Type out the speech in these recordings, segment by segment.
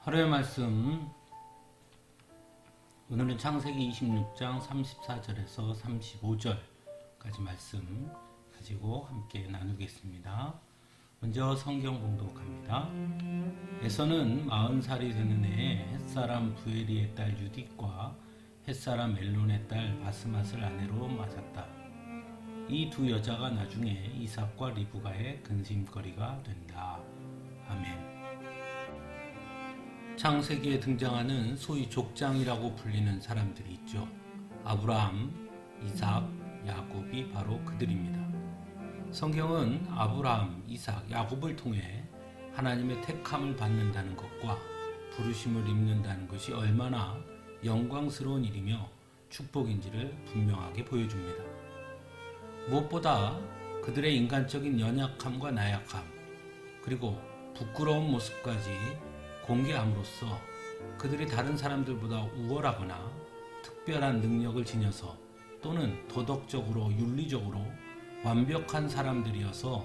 하루의 말씀, 오늘은 창세기 26장 34절에서 35절까지 말씀 가지고 함께 나누겠습니다. 먼저 성경 봉독합니다. 에서는 40살이 되는 해에 햇사람 부에리의 딸 유딕과 햇사람 엘론의 딸 바스맛을 아내로 맞았다. 이 두 여자가 나중에 이삭과 리브가의 근심거리가 된다. 아멘. 창세기에 등장하는 소위 족장이라고 불리는 사람들이 있죠. 아브라함, 이삭, 야곱이 바로 그들입니다. 성경은 아브라함, 이삭, 야곱을 통해 하나님의 택함을 받는다는 것과 부르심을 입는다는 것이 얼마나 영광스러운 일이며 축복인지를 분명하게 보여줍니다. 무엇보다 그들의 인간적인 연약함과 나약함, 그리고 부끄러운 모습까지 공개함으로써 그들이 다른 사람들보다 우월하거나 특별한 능력을 지녀서 또는 도덕적으로 윤리적으로 완벽한 사람들이어서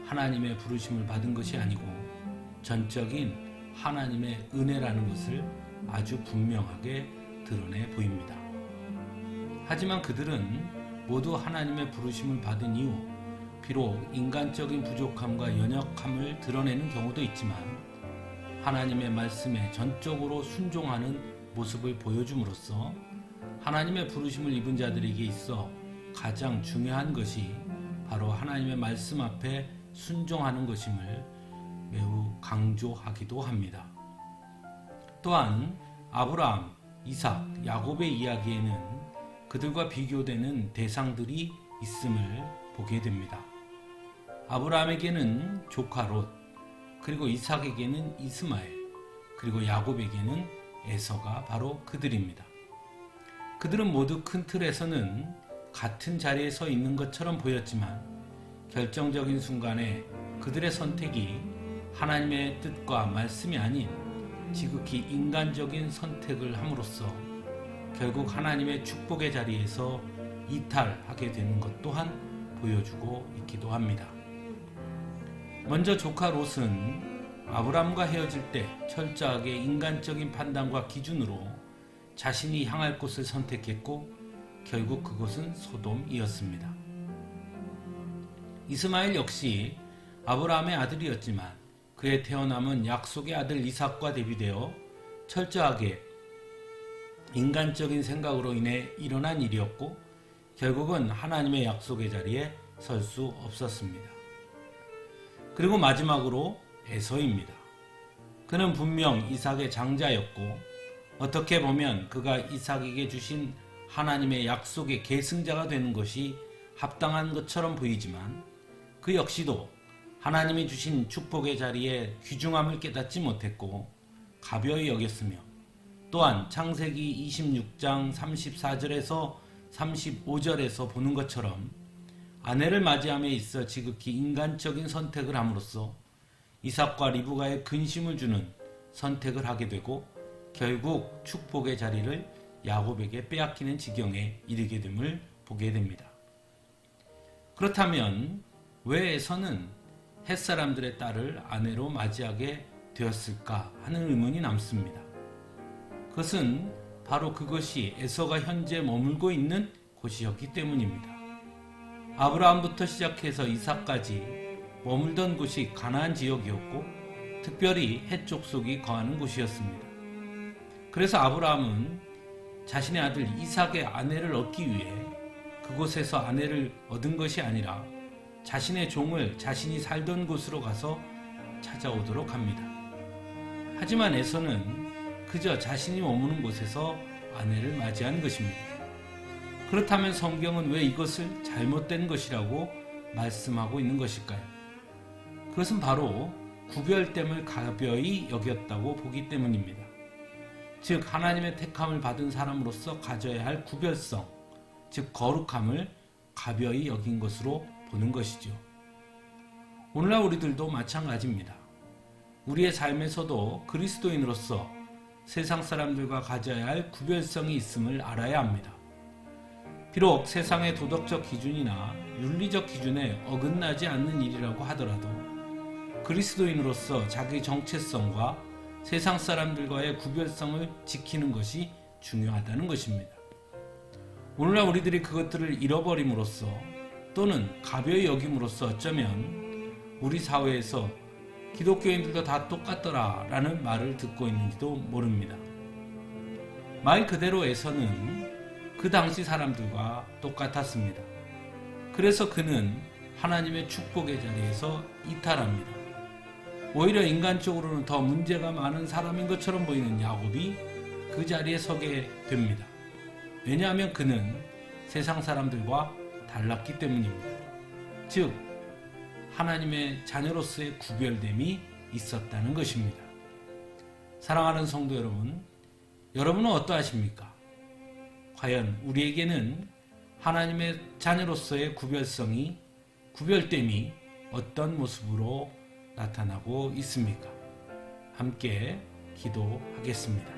하나님의 부르심을 받은 것이 아니고 전적인 하나님의 은혜라는 것을 아주 분명하게 드러내 보입니다. 하지만 그들은 모두 하나님의 부르심을 받은 이후 비록 인간적인 부족함과 연약함을 드러내는 경우도 있지만 하나님의 말씀에 전적으로 순종하는 모습을 보여줌으로써 하나님의 부르심을 입은 자들에게 있어 가장 중요한 것이 바로 하나님의 말씀 앞에 순종하는 것임을 매우 강조하기도 합니다. 또한 아브라함, 이삭, 야곱의 이야기에는 그들과 비교되는 대상들이 있음을 보게 됩니다. 아브라함에게는 조카 롯, 그리고 이삭에게는 이스마엘, 그리고 야곱에게는 에서가 바로 그들입니다. 그들은 모두 큰 틀에서는 같은 자리에 서 있는 것처럼 보였지만 결정적인 순간에 그들의 선택이 하나님의 뜻과 말씀이 아닌 지극히 인간적인 선택을 함으로써 결국 하나님의 축복의 자리에서 이탈하게 되는 것 또한 보여주고 있기도 합니다. 먼저 조카 롯은 아브람과 헤어질 때 철저하게 인간적인 판단과 기준으로 자신이 향할 곳을 선택했고 결국 그곳은 소돔이었습니다. 이스마엘 역시 아브라함의 아들이었지만 그의 태어남은 약속의 아들 이삭과 대비되어 철저하게 인간적인 생각으로 인해 일어난 일이었고 결국은 하나님의 약속의 자리에 설 수 없었습니다. 그리고 마지막으로 에서입니다. 그는 분명 이삭의 장자였고 어떻게 보면 그가 이삭에게 주신 하나님의 약속의 계승자가 되는 것이 합당한 것처럼 보이지만 그 역시도 하나님이 주신 축복의 자리에 귀중함을 깨닫지 못했고 가벼이 여겼으며 또한 창세기 26장 34절에서 35절에서 보는 것처럼 아내를 맞이함에 있어 지극히 인간적인 선택을 함으로써 이삭과 리브가의 근심을 주는 선택을 하게 되고 결국 축복의 자리를 야곱에게 빼앗기는 지경에 이르게 됨을 보게 됩니다. 그렇다면 왜 에서는 햇사람들의 딸을 아내로 맞이하게 되었을까 하는 의문이 남습니다. 그것은 바로 그것이 에서가 현재 머물고 있는 곳이었기 때문입니다. 아브라함부터 시작해서 이삭까지 머물던 곳이 가나안 지역이었고 특별히 헷 족속이 거하는 곳이었습니다. 그래서 아브라함은 자신의 아들 이삭의 아내를 얻기 위해 그곳에서 아내를 얻은 것이 아니라 자신의 종을 자신이 살던 곳으로 가서 찾아오도록 합니다. 하지만 에서는 그저 자신이 머무는 곳에서 아내를 맞이한 것입니다. 그렇다면 성경은 왜 이것을 잘못된 것이라고 말씀하고 있는 것일까요? 그것은 바로 구별됨을 가벼이 여겼다고 보기 때문입니다. 즉 하나님의 택함을 받은 사람으로서 가져야 할 구별성, 즉 거룩함을 가벼이 여긴 것으로 보는 것이죠. 오늘날 우리들도 마찬가지입니다. 우리의 삶에서도 그리스도인으로서 세상 사람들과 가져야 할 구별성이 있음을 알아야 합니다. 비록 세상의 도덕적 기준이나 윤리적 기준에 어긋나지 않는 일이라고 하더라도 그리스도인으로서 자기 정체성과 세상 사람들과의 구별성을 지키는 것이 중요하다는 것입니다. 오늘날 우리들이 그것들을 잃어버림으로써 또는 가벼이 여김으로써 어쩌면 우리 사회에서 기독교인들도 다 똑같더라 라는 말을 듣고 있는지도 모릅니다. 말 그대로 에서는 그 당시 사람들과 똑같았습니다. 그래서 그는 하나님의 축복의 자리에서 이탈합니다. 오히려 인간적으로는 더 문제가 많은 사람인 것처럼 보이는 야곱이 그 자리에 서게 됩니다. 왜냐하면 그는 세상 사람들과 달랐기 때문입니다. 즉 하나님의 자녀로서의 구별됨이 있었다는 것입니다. 사랑하는 성도 여러분, 여러분은 어떠하십니까? 과연 우리에게는 하나님의 자녀로서의 구별됨이 어떤 모습으로 나타나고 있습니까? 함께 기도하겠습니다.